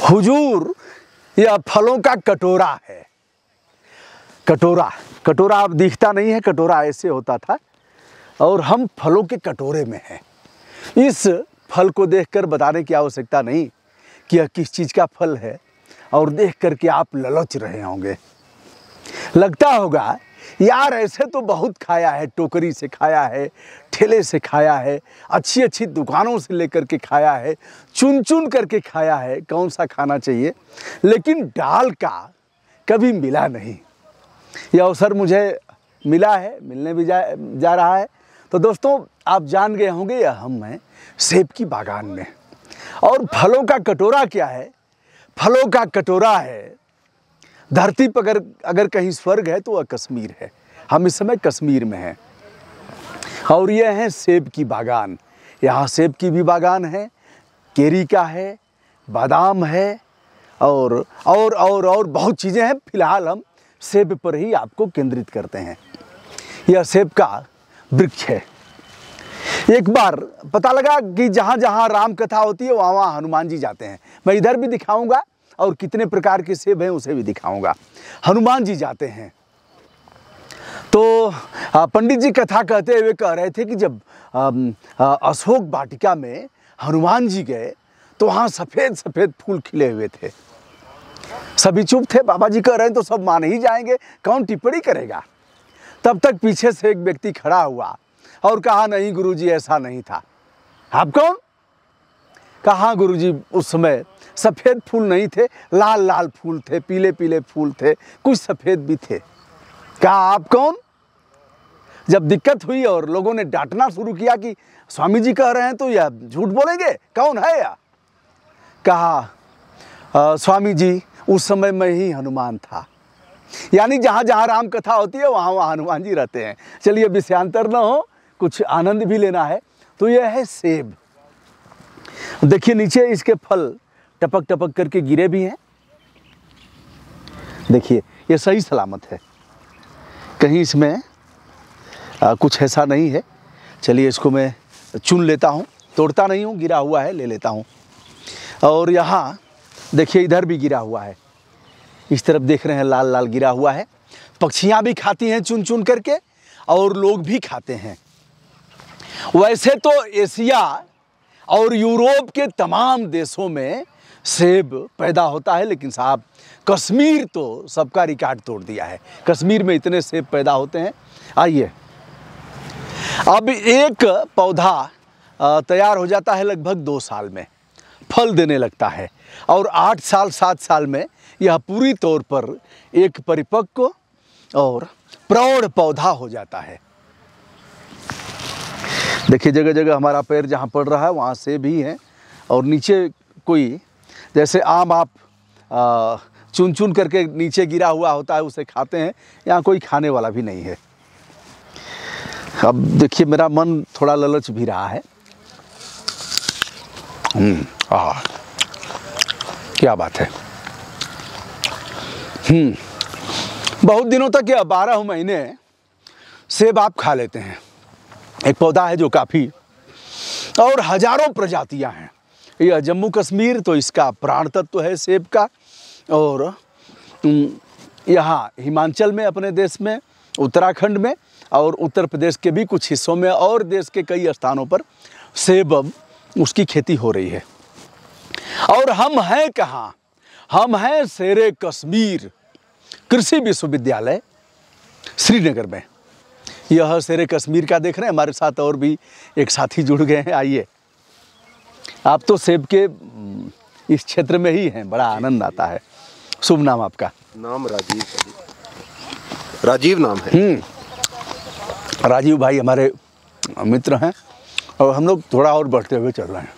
हुजूर, यह फलों का कटोरा है। कटोरा कटोरा अब दिखता नहीं है, कटोरा ऐसे होता था और हम फलों के कटोरे में हैं। इस फल को देखकर बताने की आवश्यकता नहीं कि यह किस चीज़ का फल है, और देख करके आप ललच रहे होंगे। लगता होगा यार ऐसे तो बहुत खाया है, टोकरी से खाया है, ठेले से खाया है, अच्छी अच्छी दुकानों से लेकर के खाया है, चुन चुन करके खाया है, कौन सा खाना चाहिए, लेकिन डाल का कभी मिला नहीं। यह अवसर मुझे मिला है, मिलने भी जा रहा है। तो दोस्तों, आप जान गए होंगे यह हम हैं सेब की बागान में। और फलों का कटोरा क्या है? फलों का कटोरा है, धरती पर अगर कहीं स्वर्ग है तो वह कश्मीर है। हम इस समय कश्मीर में हैं और यह है सेब की बागान। यहाँ सेब की भी बागान है, केरी का है, बादाम है और बहुत चीज़ें हैं। फिलहाल हम सेब पर ही आपको केंद्रित करते हैं। यह सेब का वृक्ष है। एक बार पता लगा कि जहाँ जहाँ राम कथा होती है वहाँ वहाँ हनुमान जी जाते हैं। मैं इधर भी दिखाऊंगा और कितने प्रकार के सेब हैं उसे भी दिखाऊंगा। हनुमान जी जाते हैं तो पंडित जी कथा कहते हुए कह रहे थे कि जब अशोक वाटिका में हनुमान जी गए तो वहाँ सफ़ेद सफ़ेद फूल खिले हुए थे। सभी चुप थे। बाबा जी कह रहे हैं तो सब मान ही जाएंगे, कौन टिप्पणी करेगा। तब तक पीछे से एक व्यक्ति खड़ा हुआ और कहा, नहीं गुरुजी, ऐसा नहीं था। आप कौन? कहा, गुरुजी, उस समय सफ़ेद फूल नहीं थे, लाल लाल फूल थे, पीले पीले फूल थे, कुछ सफ़ेद भी थे। कहा, आप कौन? जब दिक्कत हुई और लोगों ने डांटना शुरू किया कि स्वामी जी कह रहे हैं तो यह झूठ बोलेंगे, कौन है यह? कहा, स्वामी जी, उस समय मैं ही हनुमान था। यानी जहाँ जहाँ राम कथा होती है वहाँ वहाँ हनुमान जी रहते हैं। चलिए, विषयांतर न हो, कुछ आनंद भी लेना है। तो यह है सेब। देखिए नीचे इसके फल टपक टपक करके गिरे भी हैं। देखिए ये सही सलामत है, कहीं इसमें कुछ ऐसा नहीं है। चलिए इसको मैं चुन लेता हूँ, तोड़ता नहीं हूँ, गिरा हुआ है ले लेता हूँ। और यहाँ देखिए इधर भी गिरा हुआ है, इस तरफ देख रहे हैं लाल लाल गिरा हुआ है। पक्षियाँ भी खाती हैं चुन चुन करके और लोग भी खाते हैं। वैसे तो एशिया और यूरोप के तमाम देशों में सेब पैदा होता है, लेकिन साहब कश्मीर तो सबका रिकॉर्ड तोड़ दिया है। कश्मीर में इतने सेब पैदा होते हैं। आइए, अब एक पौधा तैयार हो जाता है लगभग 2 साल में, फल देने लगता है और 8 साल 7 साल में यह पूरी तौर पर एक परिपक्व और प्रौढ़ पौधा हो जाता है। देखिए जगह जगह हमारा पैर जहाँ पड़ रहा है वहाँ सेब ही है और नीचे कोई, जैसे आम आप चुन चुन करके नीचे गिरा हुआ होता है उसे खाते हैं, यहाँ कोई खाने वाला भी नहीं है। अब देखिए मेरा मन थोड़ा ललच भी रहा है। क्या बात है। बहुत दिनों तक या 12 महीने सेब आप खा लेते हैं। एक पौधा है जो काफ़ी, और हजारों प्रजातियां हैं। यह जम्मू कश्मीर तो इसका प्राण तत्व है सेब का, और यहाँ हिमाचल में अपने देश में, उत्तराखंड में और उत्तर प्रदेश के भी कुछ हिस्सों में और देश के कई स्थानों पर सेब अब उसकी खेती हो रही है। और हम हैं कहाँ? हम हैं शेरे कश्मीर कृषि विश्वविद्यालय श्रीनगर में। यह शेरे कश्मीर का देख रहे हैं। हमारे साथ और भी एक साथी जुड़ गए हैं। आइए, आप तो सेब के इस क्षेत्र में ही हैं, बड़ा आनंद आता है। शुभ नाम आपका? नाम राजीव नाम है। राजीव भाई हमारे मित्र हैं और हम लोग थोड़ा और बढ़ते हुए चल रहे हैं।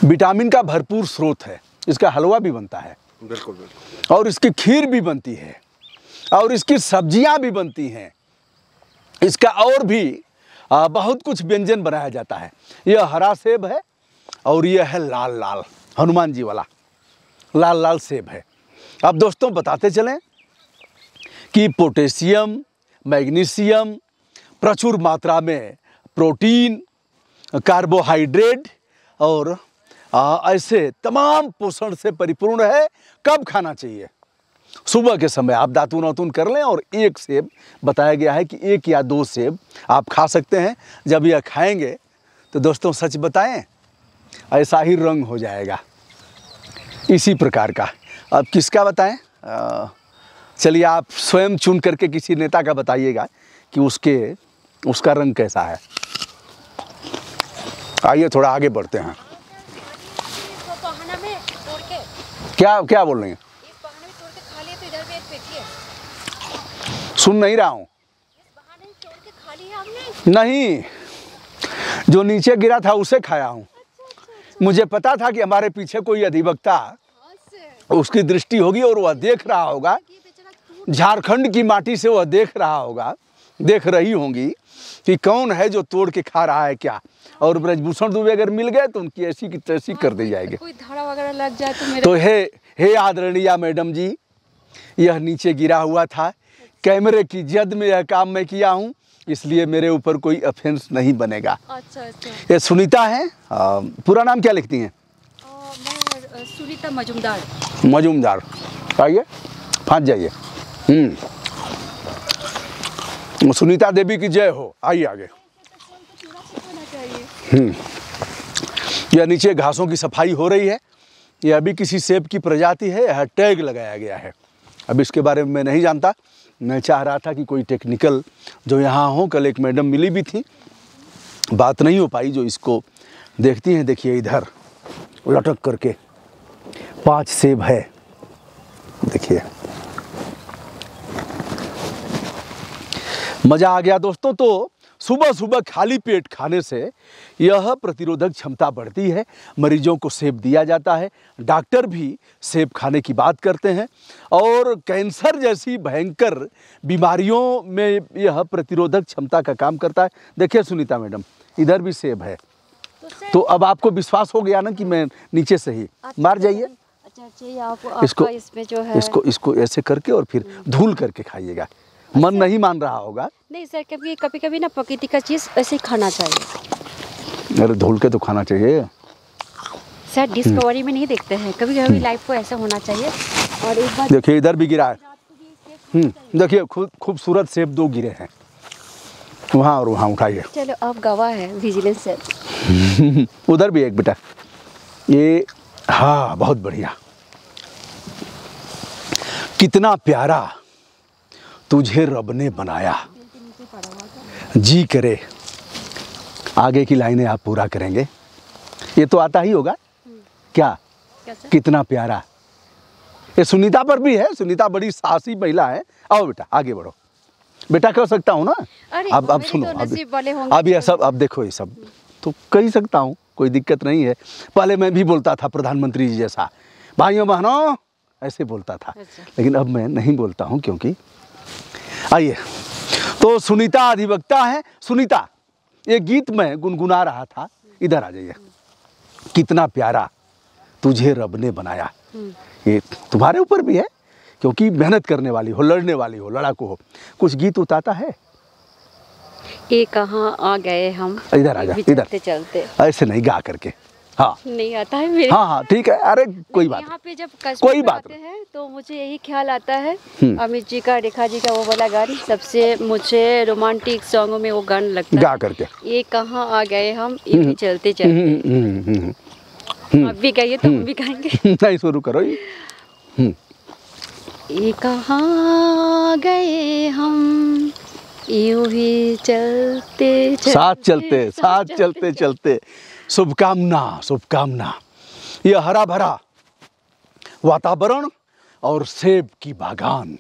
विटामिन का भरपूर स्रोत है। इसका हलवा भी बनता है, बिल्कुल बिल्कुल, और इसकी खीर भी बनती है और इसकी सब्जियां भी बनती हैं। इसका और भी बहुत कुछ व्यंजन बनाया जाता है। यह हरा सेब है और यह है लाल लाल, हनुमान जी वाला लाल लाल सेब है। अब दोस्तों बताते चलें कि पोटेशियम, मैग्नीशियम प्रचुर मात्रा में प्रोटीन, कार्बोहाइड्रेट और ऐसे तमाम पोषण से परिपूर्ण है। कब खाना चाहिए? सुबह के समय आप दातून वातून कर लें और 1 सेब बताया गया है कि 1 या 2 सेब आप खा सकते हैं। जब यह खाएंगे तो दोस्तों सच बताएं, ऐसा ही रंग हो जाएगा, इसी प्रकार का। अब किसका बताएं? चलिए आप स्वयं चुन करके किसी नेता का बताइएगा कि उसका रंग कैसा है। आइए थोड़ा आगे बढ़ते हैं। क्या बोल रही हैं? सुन नहीं रहा हूँ। नहीं, जो नीचे गिरा था उसे खाया हूँ। मुझे पता था कि हमारे पीछे कोई अधिवक्ता, उसकी दृष्टि होगी और वह देख रहा होगा, झारखंड की माटी से वह देख रहा होगा, देख रही होंगी कि कौन है जो तोड़ के खा रहा है क्या। और ब्रजभूषण दुबे अगर मिल गए तो उनकी ऐसी की तैसी कर दी जाएगी। कोई धाड़ा वगैरह लग जाए तो मेरे तो हे आदरणीय मैडम जी, यह नीचे गिरा हुआ था। कैमरे की जद में यह काम मैं किया हूँ, इसलिए मेरे ऊपर कोई ऑफेंस नहीं बनेगा। अच्छा। ये सुनीता है। पूरा नाम क्या लिखती हैं? मैं सुनीता मजुमदार। मजुमदार। आइए फांस जाइए। सुनीता देवी की जय हो। आइए आगे। यह नीचे घासों की सफाई हो रही है। यह अभी किसी सेब की प्रजाति है। यह टैग लगाया गया है। अब इसके बारे में मैं नहीं जानता। मैं चाह रहा था कि कोई टेक्निकल जो यहाँ हो। कल एक मैडम मिली भी थी, बात नहीं हो पाई, जो इसको देखती हैं। देखिए इधर लटक करके 5 सेब है, देखिए मज़ा आ गया दोस्तों। तो सुबह सुबह खाली पेट खाने से यह प्रतिरोधक क्षमता बढ़ती है। मरीजों को सेब दिया जाता है। डॉक्टर भी सेब खाने की बात करते हैं और कैंसर जैसी भयंकर बीमारियों में यह प्रतिरोधक क्षमता का काम करता है। देखिए सुनीता मैडम, इधर भी सेब है। तो अब आपको विश्वास हो गया ना कि मैं नीचे से ही मार जाइए। इसको ऐसे करके और फिर धुल करके खाइएगा। मन नहीं मान रहा होगा। नहीं सर, क्योंकि कभी कभी ना प्रकृति का चीज़ ऐसे ही खाना चाहिए। अरे धुल के तो खाना चाहिए सर। डिस्कवरी में नहीं देखते हैं, कभी कभी लाइफ को ऐसा होना चाहिए। और एक बार देखिए इधर भी गिरा है। देखिए खूबसूरत सेब 2 गिरे हैं, वहाँ और वहाँ। उठाइए। चलो आप गवाह है विजिलेंस सर। उधर भी एक बेटा। ये हाँ बहुत बढ़िया। कितना प्यारा तुझे रब ने बनाया, जी करे। आगे की लाइनें आप पूरा करेंगे। ये तो आता ही होगा क्या? कितना प्यारा। ये सुनीता पर भी है। सुनीता बड़ी साहसी महिला है। आओ बेटा आगे बढ़ो। बेटा कह सकता हूँ ना? अब सुनो, अब ये सब, अब देखो ये सब तो कह सकता हूँ, कोई दिक्कत नहीं है। पहले मैं भी बोलता था प्रधानमंत्री जी जैसा, भाइयों बहनों ऐसे बोलता था। लेकिन अब मैं नहीं बोलता हूँ, क्योंकि आइए। तो सुनीता अधिवक्ता है। सुनीता, ये गीत में गुनगुना रहा था। इधर आ जाइए। कितना प्यारा तुझे रब ने बनाया। ये तुम्हारे ऊपर भी है, क्योंकि मेहनत करने वाली हो, लड़ने वाली हो, लड़ाकू हो। कुछ गीत उताता है। ये कहाँ आ गए हम। इधर आ जा, इधर चलते ऐसे नहीं गा करके। हाँ नहीं आता है मेरे। हाँ ठीक है। अरे कोई बात यहाँ पे जब कोई बात है तो मुझे यही ख्याल आता है, अमित जी का, रेखा जी का वो वाला गान सबसे मुझे रोमांटिक सॉन्गों में वो गान लगता है। गा करके ये कहाँ आ गए हम, ये चलते चलते। आप भी गाइए तो हम भी गाएंगे। नहीं शुरू करो। ये कहाँ आ गए हम, यूं ही चलते साथ चलते। शुभकामना। यह हरा भरा वातावरण और सेब की बागान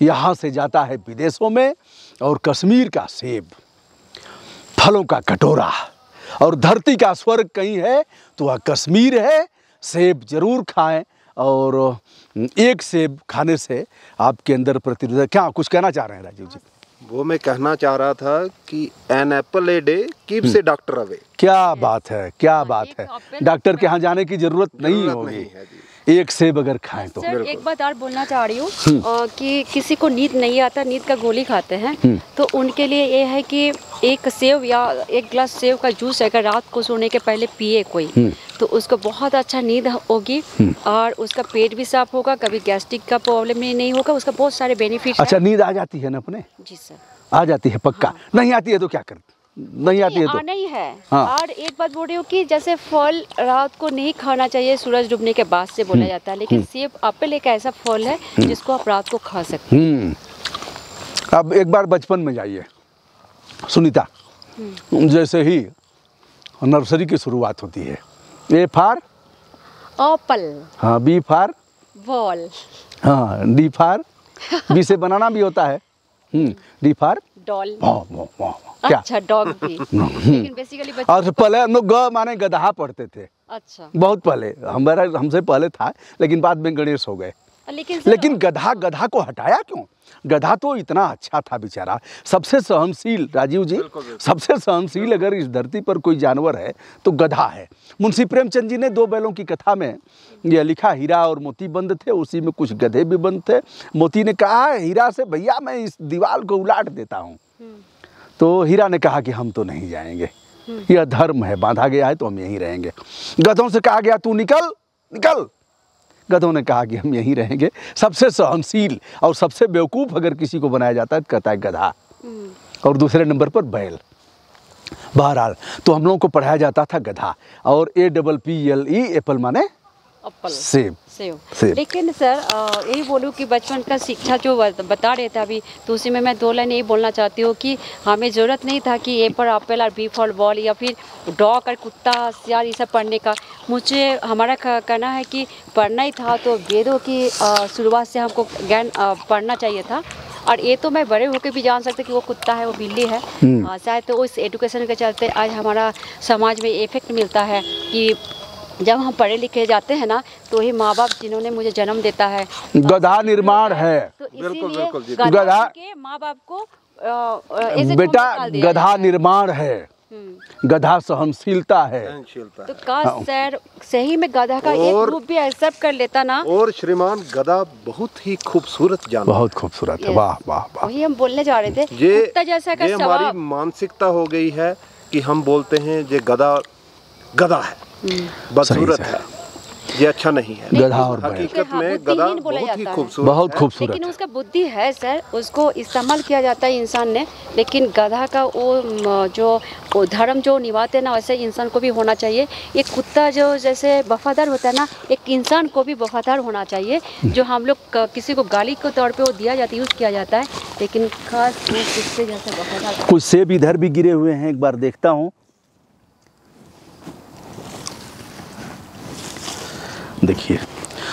यहाँ से जाता है विदेशों में। और कश्मीर का सेब, फलों का कटोरा, और धरती का स्वर्ग कहीं है तो वह कश्मीर है। सेब जरूर खाएं। और एक सेब खाने से आपके अंदर प्रतिरोधक, क्या कुछ कहना चाह रहे हैं राजीव जी? वो मैं कहना चाह रहा था कि an apple a day keeps a doctor away. क्या बात है, क्या बात है। डॉक्टर के यहाँ जाने की जरूरत नहीं होगी। एक सेब अगर खाएं तो। सर एक बात और बोलना चाह रही हूँ कि किसी को नींद नहीं आता, नींद का गोली खाते हैं, तो उनके लिए ये है कि एक सेब या एक गिलास सेब का जूस अगर रात को सोने के पहले पिए कोई, तो उसको बहुत अच्छा नींद होगी और उसका पेट भी साफ होगा, कभी गैस्ट्रिक का प्रॉब्लम नहीं होगा, उसका बहुत सारे बेनिफिट। अच्छा, नींद आ जाती है ना अपने? जी सर, आ जाती है पक्का। हाँ। नहीं आती है तो क्या करते? नहीं आती है तो आना ही है। हाँ। और एक बात बोल रही हूँ कि जैसे फल रात को नहीं खाना चाहिए, सूरज डूबने के बाद से बोला जाता है, लेकिन सेब एप्पल एक ऐसा फल है जिसको आप रात को खा सकते हैं। अब एक बार बचपन में जाइए सुनीता, जैसे ही नर्सरी की शुरुआत होती है, ए फॉर एप्पल, हाँ, बी फॉर बॉल, हाँ, डी फॉर बी से बनाना भी होता है, डी फॉर डॉल। क्या? अच्छा, डॉग भी, लेकिन बेसिकली बच्चे। और पहले हम लोग ग माने गधा पढ़ते थे, अच्छा, बहुत पहले, हमसे पहले था, लेकिन बाद में गणेश हो गए। लेकिन गधा को हटाया क्यों? गधा तो इतना अच्छा था बेचारा, सबसे सहनशील, राजीव जी, सबसे सहनशील अगर इस धरती पर कोई जानवर है तो गधा है। मुंशी प्रेमचंद जी ने 2 बैलों की कथा में यह लिखा, हीरा और मोती बंद थे, उसी में कुछ गधे भी बंद थे। मोती ने कहा हीरा से, भैया मैं इस दीवार को उलाट देता हूँ, तो हीरा ने कहा कि हम तो नहीं जाएंगे, यह धर्म है, बांधा गया है तो हम यहीं रहेंगे। गधों से कहा गया तू निकल निकल, गधों ने कहा कि हम यहीं रहेंगे। सबसे सहनशील और सबसे बेवकूफ़ अगर किसी को बनाया जाता है तो कहता है गधा, और दूसरे नंबर पर बैल। बहरहाल तो हम लोगों को पढ़ाया जाता था गधा, और APPLE एप्पल माने एप्पल, सेब। लेकिन सर यही बोलूँ कि बचपन का शिक्षा जो बता रहे थे अभी, तो उसी में मैं 2 लाइन यही बोलना चाहती हूँ कि हमें ज़रूरत नहीं था कि ए फॉर एप्पल और बी फॉर बॉल या फिर डॉग और कुत्ता सियार ये सब पढ़ने का। मुझे हमारा कहना है कि पढ़ना ही था तो वेदों की शुरुआत से हमको ज्ञान पढ़ना चाहिए था। और ये तो मैं बड़े होकर भी जान सकते कि वो कुत्ता है, वो बिल्ली है, शायद तो उस एजुकेशन के चलते आज हमारा समाज में इफेक्ट मिलता है कि जब हम पढ़े लिखे जाते हैं ना, तो ही माँ बाप जिन्होंने मुझे जन्म देता है, गधा निर्माण है, तो इसीलिए गधा गधा के माँ बाप को बेटा गधा निर्माण है, गधा सहनशीलता है। तो काश सर सही में गधा का एक रूप भी एक्सेप्ट कर लेता ना। और श्रीमान गधा बहुत ही खूबसूरत जानवर, बहुत खूबसूरत है। वाह वाह वाह, वही हम बोलने जा रहे थे। ये जैसा का हमारी मानसिकता हो गई है कि हम बोलते हैं ये गधा गधा है, बदसूरत है, ये अच्छा नहीं है। गधा और हकीकत में गधा बहुत ही खूबसूरत, बहुत खूबसूरत, लेकिन उसका बुद्धि है सर, उसको इस्तेमाल किया जाता है इंसान ने। लेकिन गधा का वो जो धर्म जो निभाते हैं ना, वैसे इंसान को भी होना चाहिए। एक कुत्ता जो जैसे वफादार होता है ना, एक इंसान को भी वफादार होना चाहिए। जो हम लोग किसी को गाली के तौर पे वो दिया जाता है, यूज़ किया जाता है, लेकिन खास वो किससे जैसे वफादार। कुछ सेब इधर भी गिरे हुए हैं, एक बार देखता हूँ। देखिए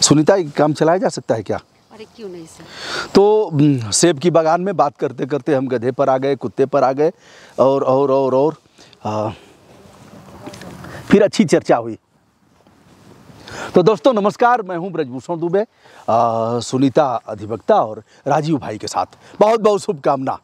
सुनीता, काम चलाया जा सकता है क्या? अरे क्यों नहीं सर। तो सेब की बागान में बात करते करते हम गधे पर आ गए, कुत्ते पर आ गए, और फिर अच्छी चर्चा हुई। तो दोस्तों नमस्कार, मैं हूं ब्रजभूषण दुबे, सुनीता अधिवक्ता और राजीव भाई के साथ बहुत बहुत शुभकामना।